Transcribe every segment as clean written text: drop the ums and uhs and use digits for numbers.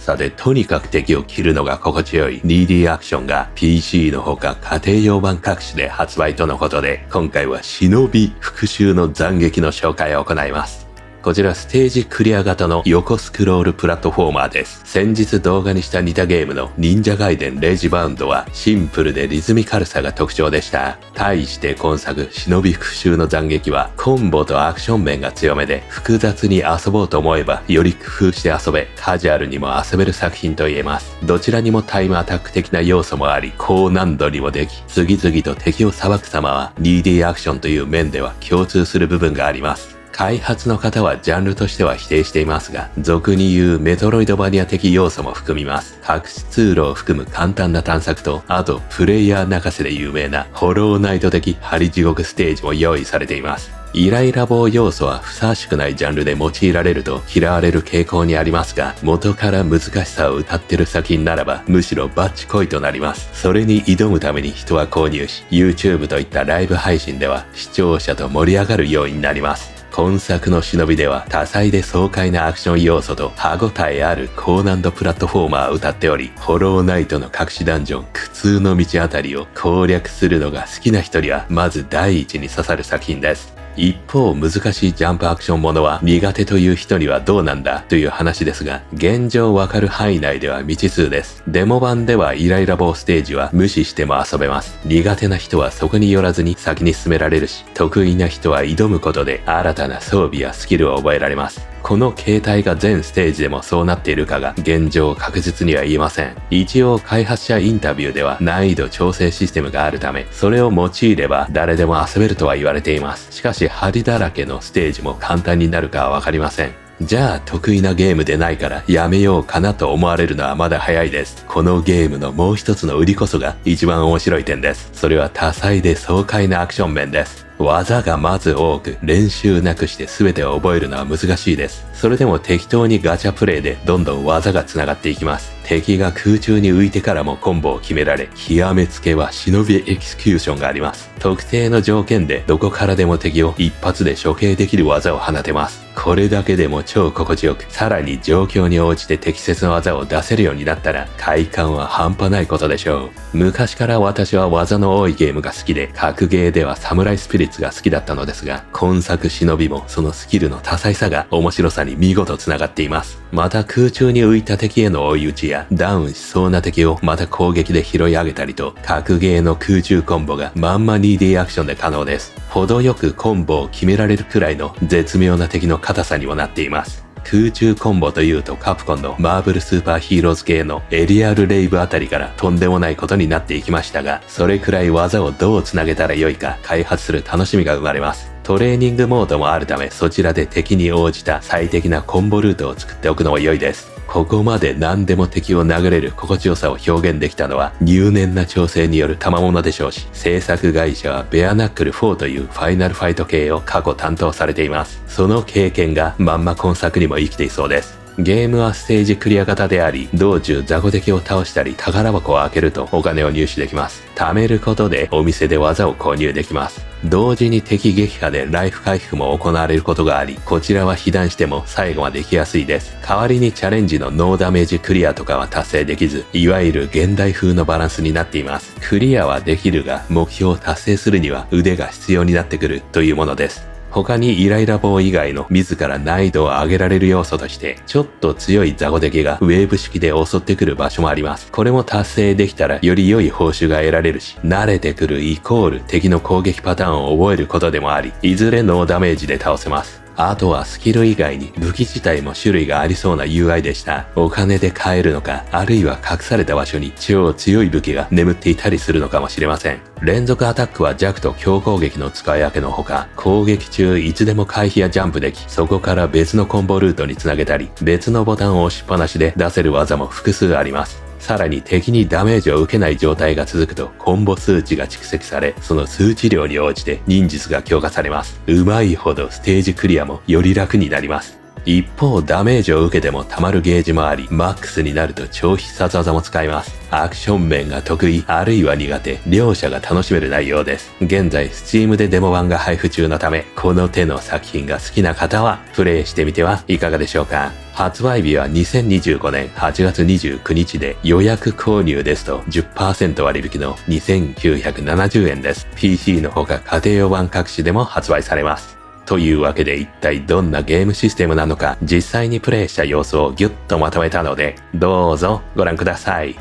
さでとにかく敵を切るのが心地よい 2D アクションが PC のほか家庭用版各種で発売とのことで、今回は忍び復讐の斬撃の紹介を行います。こちらステージクリア型の横スクロールプラットフォーマーです。先日動画にした似たゲームの忍者ガイデンレイジバウンドはシンプルでリズミカルさが特徴でした。対して今作忍び復讐の斬撃はコンボとアクション面が強めで、複雑に遊ぼうと思えばより工夫して遊べ、カジュアルにも遊べる作品と言えます。どちらにもタイムアタック的な要素もあり、高難度にもでき、次々と敵を裁く様は 2D アクションという面では共通する部分があります。開発の方はジャンルとしては否定していますが、俗に言うメトロイドバニア的要素も含みます。隠し通路を含む簡単な探索と、あとプレイヤー泣かせで有名なホローナイト的針地獄ステージも用意されています。イライラ棒要素はふさわしくないジャンルで用いられると嫌われる傾向にありますが、元から難しさを謳ってる作品ならばむしろバッチコイとなります。それに挑むために人は購入し、 YouTube といったライブ配信では視聴者と盛り上がる要因になります。今作の忍びでは多彩で爽快なアクション要素と歯ごたえある高難度プラットフォーマーを謳っており、ホローナイトの隠しダンジョン苦痛の道あたりを攻略するのが好きな人にはまず第一に刺さる作品です。一方、難しいジャンプアクションものは苦手という人にはどうなんだという話ですが、現状わかる範囲内では未知数です。デモ版ではイライラ棒ステージは無視しても遊べます。苦手な人はそこに寄らずに先に進められるし、得意な人は挑むことで新たな装備やスキルを覚えられます。この形態が全ステージでもそうなっているかが現状確実には言えません。一応開発者インタビューでは難易度調整システムがあるため、それを用いれば誰でも遊べるとは言われています。しかし針だらけのステージも簡単になるかはわかりません。じゃあ得意なゲームでないからやめようかなと思われるのはまだ早いです。このゲームのもう一つの売りこそが一番面白い点です。それは多彩で爽快なアクション面です。技がまず多く、練習なくして全てを覚えるのは難しいです。それでも適当にガチャプレイでどんどん技が繋がっていきます。敵が空中に浮いてからもコンボを決められ、極めつけは忍びエクスキューションがあります。特定の条件でどこからでも敵を一発で処刑できる技を放てます。これだけでも超心地よく、さらに状況に応じて適切な技を出せるようになったら快感は半端ないことでしょう。昔から私は技の多いゲームが好きで、格ゲーではサムライスピリッツが好きだったのですが、今作忍びもそのスキルの多彩さが面白さに見事つながっています。また空中に浮いた敵への追い打ちやダウンしそうな敵をまた攻撃で拾い上げたりと、格ゲーの空中コンボがまんま 2D アクションで可能です。程よくコンボを決められるくらいの絶妙な敵の硬さにもなっています。空中コンボというとカプコンのマーブルスーパーヒーローズ系のエリアルレイブあたりからとんでもないことになっていきましたが、それくらい技をどうつなげたらよいか開発する楽しみが生まれます。トレーニングモードもあるため、そちらで敵に応じた最適なコンボルートを作っておくのも良いです。ここまで何でも敵を殴れる心地よさを表現できたのは入念な調整による賜物でしょうし、制作会社はベアナックル4というファイナルファイト系を過去担当されています。その経験がまんま今作にも生きていそうです。ゲームはステージクリア型であり、道中雑魚敵を倒したり宝箱を開けるとお金を入手できます。貯めることでお店で技を購入できます。同時に敵撃破でライフ回復も行われることがあり、こちらは被弾しても最後まで行きやすいです。代わりにチャレンジのノーダメージクリアとかは達成できず、いわゆる現代風のバランスになっています。クリアはできるが、目標を達成するには腕が必要になってくるというものです。他にイライラ棒以外の自ら難易度を上げられる要素として、ちょっと強い雑魚敵がウェーブ式で襲ってくる場所もあります。これも達成できたらより良い報酬が得られるし、慣れてくるイコール敵の攻撃パターンを覚えることでもあり、いずれノーダメージで倒せます。あとはスキル以外に武器自体も種類がありそうな UI でした。お金で買えるのか、あるいは隠された場所に超強い武器が眠っていたりするのかもしれません。連続アタックは弱と強攻撃の使い分けのほか、攻撃中いつでも回避やジャンプでき、そこから別のコンボルートにつなげたり、別のボタンを押しっぱなしで出せる技も複数あります。さらに敵にダメージを受けない状態が続くとコンボ数値が蓄積され、その数値量に応じて忍術が強化されます。うまいほどステージクリアもより楽になります。一方、ダメージを受けても溜まるゲージもあり、マックスになると超必殺技も使えます。アクション面が得意、あるいは苦手、両者が楽しめる内容です。現在、Steam でデモ版が配布中のため、この手の作品が好きな方は、プレイしてみてはいかがでしょうか。発売日は2025年8月29日で、予約購入ですと 10% 割引の2970円です。PC のほか家庭用版各種でも発売されます。というわけで一体どんなゲームシステムなのか実際にプレイした様子をギュッとまとめたのでどうぞご覧ください。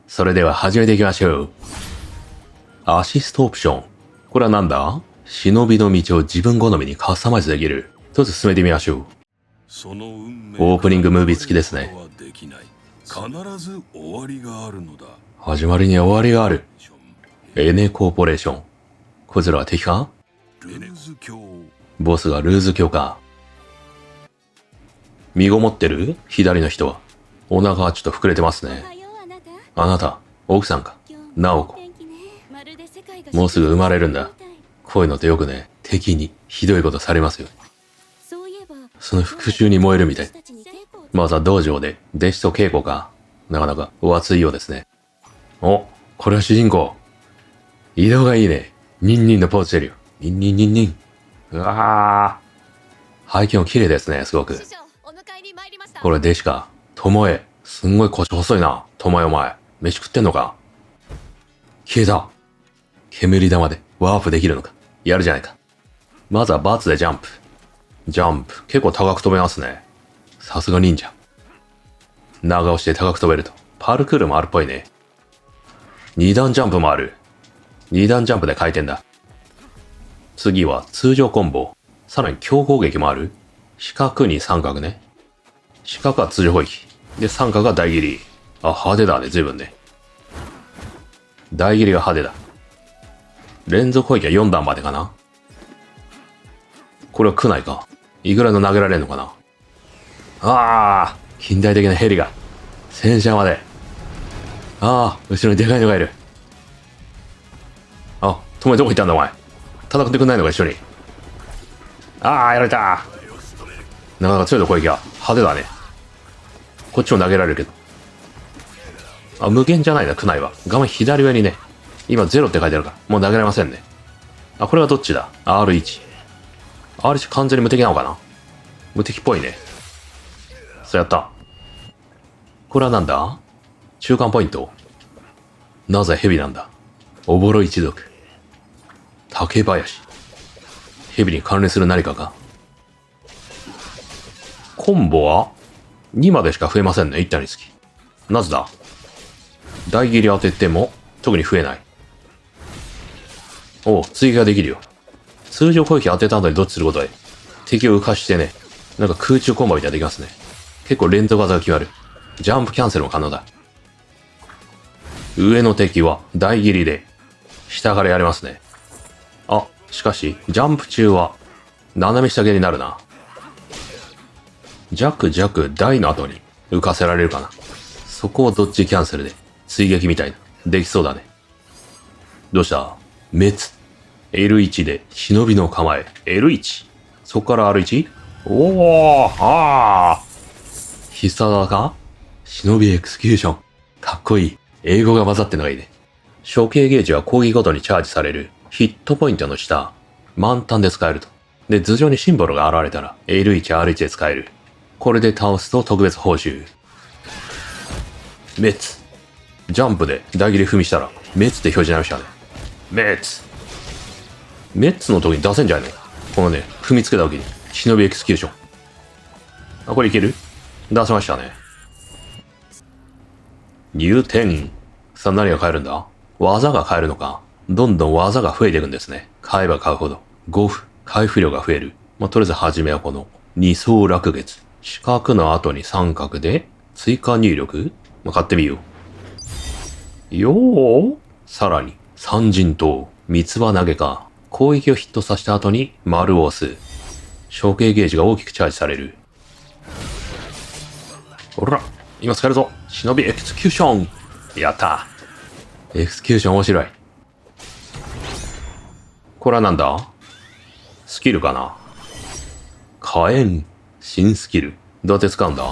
それでは始めていきましょう。アシストオプション。これはなんだ？忍びの道を自分好みにカスタマイズできる。一つ進めてみましょう。オープニングムービー付きですね。必ず終わりがあるのだ。始まりに終わりがある。エネコーポレーション。こいつらは敵か？ボスがルーズ教か。身ごもってる？左の人は。お腹がちょっと膨れてますね。あなた、奥さんか。ナオコ。もうすぐ生まれるんだ。こういうのってよくね、敵にひどいことされますよ。その復讐に燃えるみたい。まずは道場で弟子と稽古か。なかなかお熱いようですね。お、これは主人公。移動がいいね。ニンニンのポーズしてるよ。ニンニンニンニン。うわぁ。背景も綺麗ですね、すごく。これ弟子か。ともえ。すんごい腰細いな。ともえお前。飯食ってんのか？消えた。煙玉でワープできるのか。やるじゃないか。まずはバツでジャンプ。ジャンプ。結構高く飛べますね。さすが忍者。長押しで高く飛べると。パルクールもあるっぽいね。二段ジャンプもある。二段ジャンプで回転だ。次は通常コンボ。さらに強攻撃もある。四角に三角ね。四角は通常攻撃。で、三角が大斬り。あ、派手だね、随分ね。大斬りが派手だ。連続攻撃は4段までかな。これは区内か。いくらの投げられるのかな。ああ、近代的なヘリが。戦車まで。ああ、後ろにでかいのがいる。あ、止めどこ行ったんだお前。戦ってくんないのか一緒に。ああ、やられた。なかなか強いと攻撃が派手だね。こっちも投げられるけど。あ、無限じゃないな、区内は。画面左上にね、今0って書いてあるから、もう投げられませんね。あ、これはどっちだ？ R1。R1 完全に無敵なのかな？無敵っぽいね。そうやった。これはなんだ？中間ポイント。なぜ蛇なんだ？おぼろ一族。竹林。蛇に関連する何かか。コンボは2までしか増えませんね、1体につき。なぜだ？大斬り当てても特に増えない。おう、追加ができるよ。通常攻撃当てた後にどっちすることで敵を浮かしてね、なんか空中コンボみたいなできますね。結構連続技が決まる。ジャンプキャンセルも可能だ。上の敵は大斬りで下からやれますね。あ、しかしジャンプ中は斜め下蹴りになるな。弱大の後に浮かせられるかな。そこをどっちキャンセルで追撃みたいなできそうだね。どうした？滅。L1 で忍びの構え。L1。そこから R1？ おー、あー。必殺技か？忍びエクスキューション。かっこいい。英語が混ざってんのがいいね。処刑ゲージは攻撃ごとにチャージされる。ヒットポイントの下、満タンで使えると。で、頭上にシンボルが現れたら L1、R1 で使える。これで倒すと特別報酬。滅。ジャンプで大切り踏みしたら、滅って表示になりましたね。滅。滅の時に出せんじゃないの？このね、踏みつけた時に、忍びエクスキューション。あ、これいける？出せましたね。入店。さあ何が変えるんだ？技が変えるのか。どんどん技が増えていくんですね。買えば買うほど。5分、回復量が増える。まあ、とりあえず初めはこの、二層落月。四角の後に三角で、追加入力？まあ、買ってみよう。よー。さらに、三陣刀、三つ葉投げか。攻撃をヒットさせた後に丸を押す。処刑ゲージが大きくチャージされる。ほら、今使えるぞ。忍びエクスキューション。やった。エクスキューション面白い。これはなんだ？スキルかな。火炎。新スキル。どうやって使うんだ？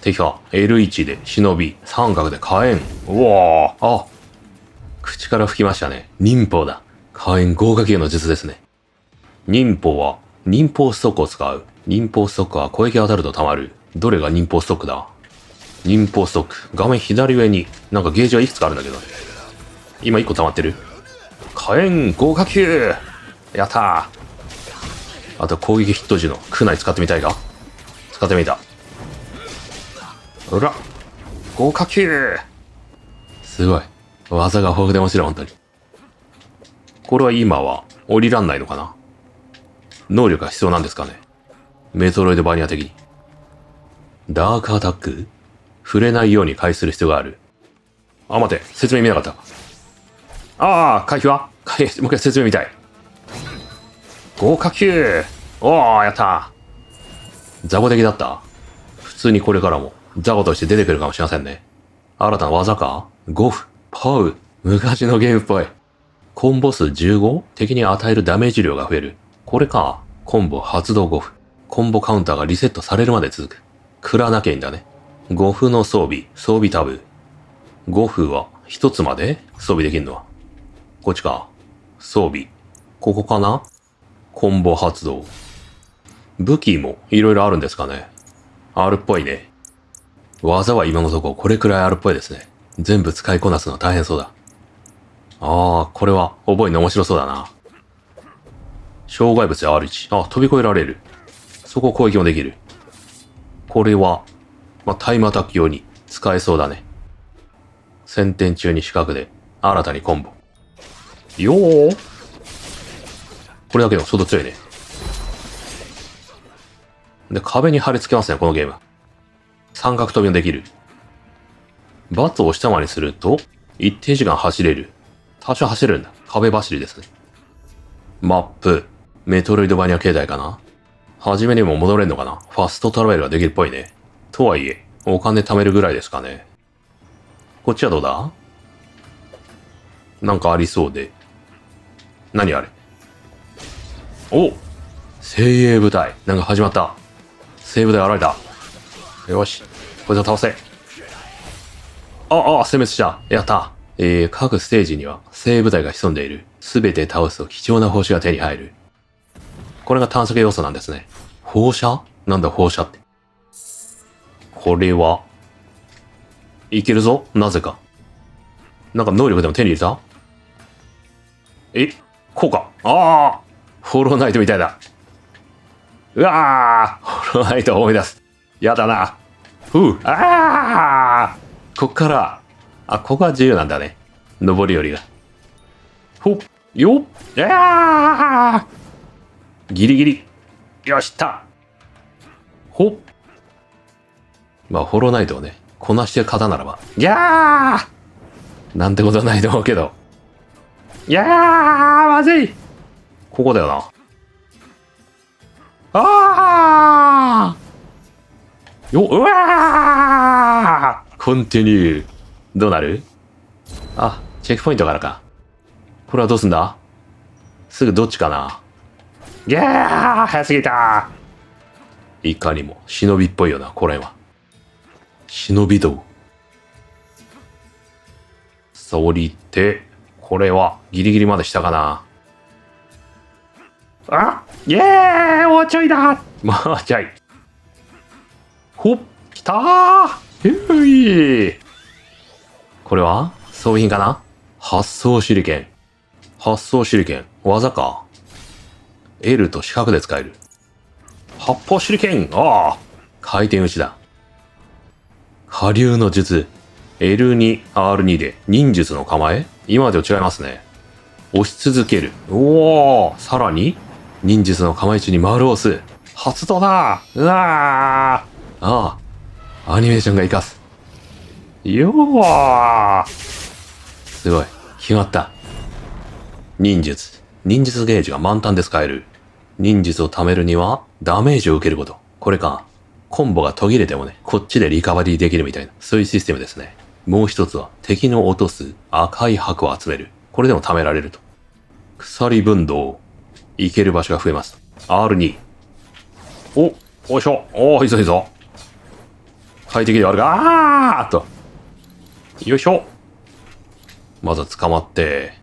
敵か。L1 で忍び。三角で火炎。うわー。あ。口から吹きましたね。忍法だ。火炎豪華級の術ですね。忍法は、忍法ストックを使う。忍法ストックは攻撃当たると溜まる。どれが忍法ストックだ？忍法ストック。画面左上に、なんかゲージがいくつかあるんだけど。今1個溜まってる。火炎豪華級。やったー。あと攻撃ヒット時のクナイ使ってみたいか？使ってみた。うら豪華級。すごい。技が豊富で面白い、本当に。これは今は降りらんないのかな？能力が必要なんですかね？メトロイドバニア的に。ダークアタック？触れないように回避する必要がある。あ、待て。説明見なかった。ああ、回避は？もう一回説明見たい。豪華級。おー、やったー。雑魚的だった。普通にこれからも雑魚として出てくるかもしれませんね。新たな技か？ゴフ、パウ。昔のゲームっぽい。コンボ数 15？ 敵に与えるダメージ量が増える。これか。コンボ発動ゴフ。コンボカウンターがリセットされるまで続く。食らわなきゃいいんだね。ゴフの装備タブ。ゴフは一つまで装備できるのは。こっちか。装備。ここかな？コンボ発動。武器もいろいろあるんですかね。あるっぽいね。技は今のところこれくらいあるっぽいですね。全部使いこなすのは大変そうだ。ああ、これは覚えるの面白そうだな。障害物や R1。あ、飛び越えられる。そこ攻撃もできる。これは、タイムアタック用に使えそうだね。戦闘中に四角で新たにコンボ。よー。これだけでも相当強いね。で、壁に貼り付けますね、このゲーム。三角飛びもできる。バツを押したままにすると、一定時間走れる。多少走れるんだ。壁走りですね。マップ。メトロイドバニア形態かな？初めにも戻れんのかな？ファストトラベルができるっぽいね。とはいえ、お金貯めるぐらいですかね。こっちはどうだ？なんかありそうで。何あれ？お！精鋭部隊。なんか始まった。精鋭部隊現れた。よし。こいつを倒せ。殲滅した。やった。各ステージには精鋭部隊が潜んでいる。すべて倒すと貴重な報酬が手に入る。これが探索要素なんですね。放射？なんだ放射って。これは、いけるぞ。なぜか。なんか能力でも手に入れた？こうか。ああ、フォローナイトみたいだ。うわあ、フォローナイトを思い出す。やだな。ああ、こっから、ここは自由なんだね。登り降りが。ほっ、よっ、ギリギリ。よしった。ほっ。フォローナイトをね、こなしてる方ならば、なんてことはないと思うけど。まずい。ここだよな。コンティニュー。どうなる？チェックポイントからか。これはどうすんだ？すぐどっちかな。早すぎた。いかにも忍びっぽいよな、これは。忍び道。降りて、これはギリギリまで下かな。もうちょいだ。もうちょい。ほっ、きたー。これは装備品かな？発送手裏剣。発送手裏剣。技か。L と四角で使える。発砲手裏剣。回転打ちだ。下流の術。L2、R2 で忍術の構え？今までと違いますね。押し続ける。さらに忍術の構え中に丸を押す。発動だ。アニメーションが活かす。すごい。決まった。忍術。忍術ゲージが満タンで使える。忍術を貯めるにはダメージを受けること。これか。コンボが途切れてもね、こっちでリカバリーできるみたいな、そういうシステムですね。もう一つは敵の落とす赤い箔を集める。これでも貯められると。鎖分動。行ける場所が増えます。R2。おいしょ。いいぞいいぞ。快適ではあるが、あーっと。よいしょ。まずは捕まって。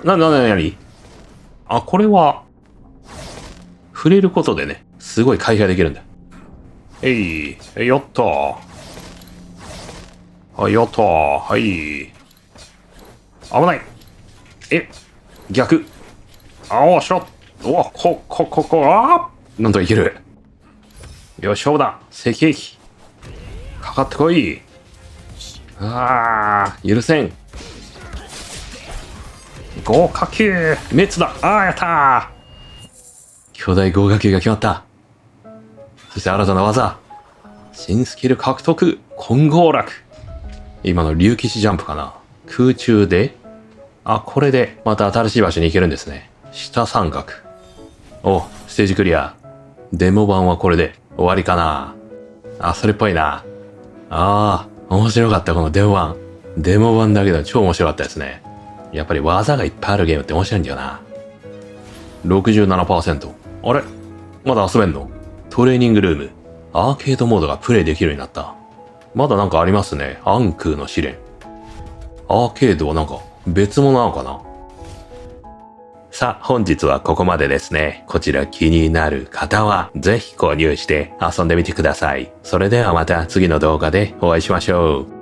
なにあ、これは、触れることでね、すごい回避ができるんだ。よっと。はい、よっと。はい。危ない。逆。しろ。なんといける。よし、勝負だ。赤兵器。かかってこい。許せん。合格球滅だ。やったー。巨大合格球が決まった。そして新たな技。新スキル獲得。混合落。今の竜騎士ジャンプかな。空中で、これでまた新しい場所に行けるんですね。下三角。ステージクリア。デモ版はこれで終わりかな。それっぽいな。面白かった、このデモ版。デモ版だけでは超面白かったですね。やっぱり技がいっぱいあるゲームって面白いんだよな。67%。あれまだ遊べんの？トレーニングルーム。アーケードモードがプレイできるようになった。まだなんかありますね。アンクーの試練。アーケードはなんか別物なのかな？さあ、本日はここまでですね。こちら気になる方はぜひ購入して遊んでみてください。それではまた次の動画でお会いしましょう。